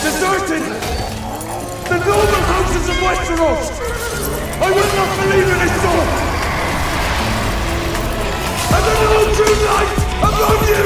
deserted the noble houses of Westeros! I will not believe in his soul! And the no true light among you!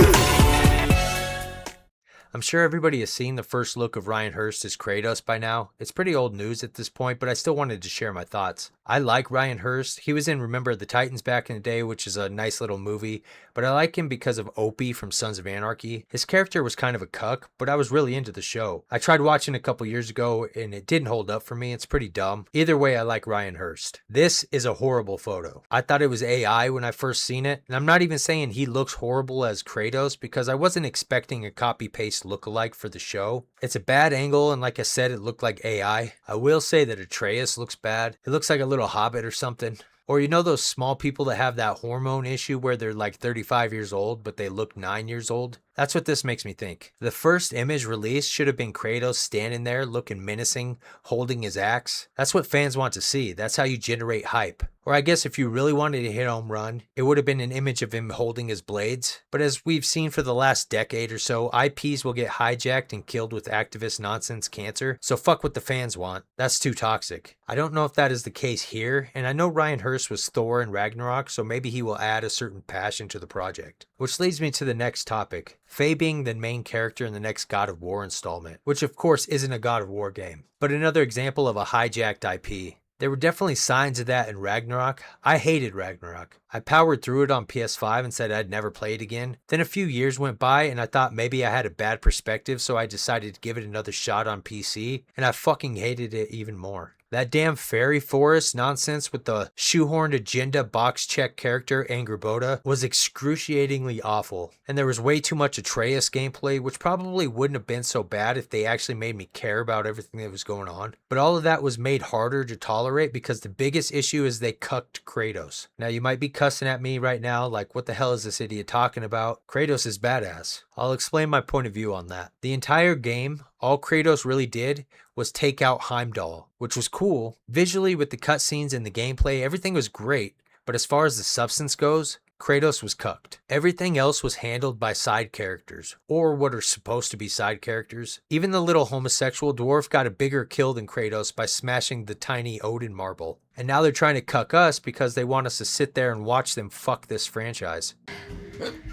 I'm sure everybody has seen the first look of Ryan Hurst as Kratos by now. It's pretty old news at this point, but I still wanted to share my thoughts. I like Ryan Hurst. He was in Remember the Titans back in the day, which is a nice little movie, but I like him because of Opie from Sons of Anarchy. His character was kind of a cuck, but I was really into the show. I tried watching a couple years ago and it didn't hold up for me. It's pretty dumb. Either way, I like Ryan Hurst. This is a horrible photo. I thought it was AI when I first seen it, and I'm not even saying he looks horrible as Kratos because I wasn't expecting a copy-paste lookalike for the show. It's a bad angle, and like I said, it looked like AI. I will say that Atreus looks bad. It looks like a little hobbit or something. Or you know those small people that have that hormone issue where they're like 35 years old, but they look 9 years old? That's what this makes me think. The first image released should have been Kratos standing there looking menacing, holding his axe. That's what fans want to see. That's how you generate hype. Or I guess if you really wanted to hit home run, it would have been an image of him holding his blades. But as we've seen for the last decade or so, IPs will get hijacked and killed with activist nonsense cancer. So fuck what the fans want. That's too toxic. I don't know if that is the case here, and I know Ryan Hurst was Thor in Ragnarok, so maybe he will add a certain passion to the project. Which leads me to the next topic. Faye being the main character in the next God of War installment, which of course isn't a God of War game, but another example of a hijacked IP. There were definitely signs of that in Ragnarok. I hated Ragnarok. I powered through it on PS5 and said I'd never play it again. Then a few years went by and I thought maybe I had a bad perspective, so I decided to give it another shot on PC, and I fucking hated it even more. That damn fairy forest nonsense with the shoehorned agenda box check character Angrboda was excruciatingly awful. And there was way too much Atreus gameplay, which probably wouldn't have been so bad if they actually made me care about everything that was going on. But all of that was made harder to tolerate because the biggest issue is they cucked Kratos. Now you might be cussing at me right now like, what the hell is this idiot talking about? Kratos is badass. I'll explain my point of view on that. The entire game, all Kratos really did was take out Heimdall, which was cool. Visually with the cutscenes and the gameplay, everything was great, but as far as the substance goes, Kratos was cucked. Everything else was handled by side characters, or what are supposed to be side characters. Even the little homosexual dwarf got a bigger kill than Kratos by smashing the tiny Odin marble. And now they're trying to cuck us because they want us to sit there and watch them fuck this franchise.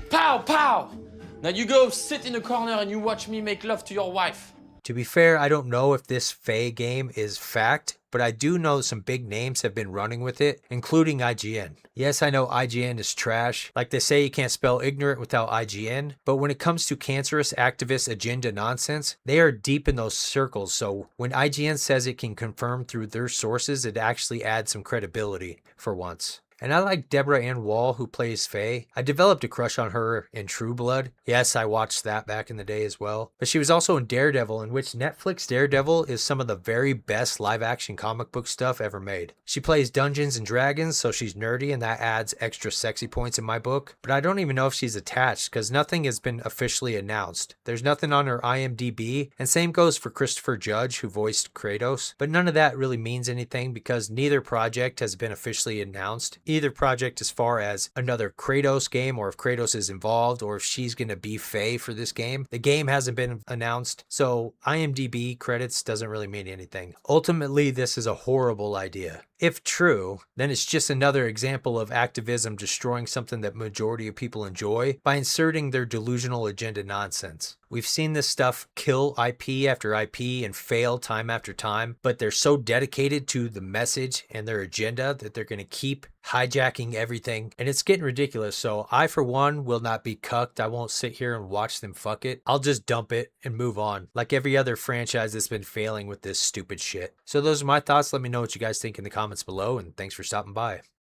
Pow, pow! Now you go sit in a corner and you watch me make love to your wife. To be fair, I don't know if this Faye game is fact, but I do know some big names have been running with it, including IGN. Yes, I know IGN is trash. Like they say you can't spell ignorant without IGN, but when it comes to cancerous activist agenda nonsense, they are deep in those circles, so when IGN says it can confirm through their sources, it actually adds some credibility for once. And I like Deborah Ann Wall, who plays Faye. I developed a crush on her in True Blood. Yes, I watched that back in the day as well. But she was also in Daredevil, in which Netflix Daredevil is some of the very best live-action comic book stuff ever made. She plays Dungeons and Dragons, so she's nerdy, and that adds extra sexy points in my book. But I don't even know if she's attached, because nothing has been officially announced. There's nothing on her IMDb, and same goes for Christopher Judge, who voiced Kratos. But none of that really means anything, because neither project has been officially announced. Either project as far as another Kratos game, or if Kratos is involved, or if she's going to be Faye for this game. The game hasn't been announced, so IMDb credits doesn't really mean anything. Ultimately, this is a horrible idea. If true, then it's just another example of activism destroying something that majority of people enjoy by inserting their delusional agenda nonsense. We've seen this stuff kill IP after IP and fail time after time, but they're so dedicated to the message and their agenda that they're going to keep hijacking everything, and it's getting ridiculous. So I, for one, will not be cucked. I won't sit here and watch them fuck it. I'll just dump it and move on, like every other franchise that's been failing with this stupid shit. So those are my thoughts. Let me know what you guys think in the comments below, and thanks for stopping by.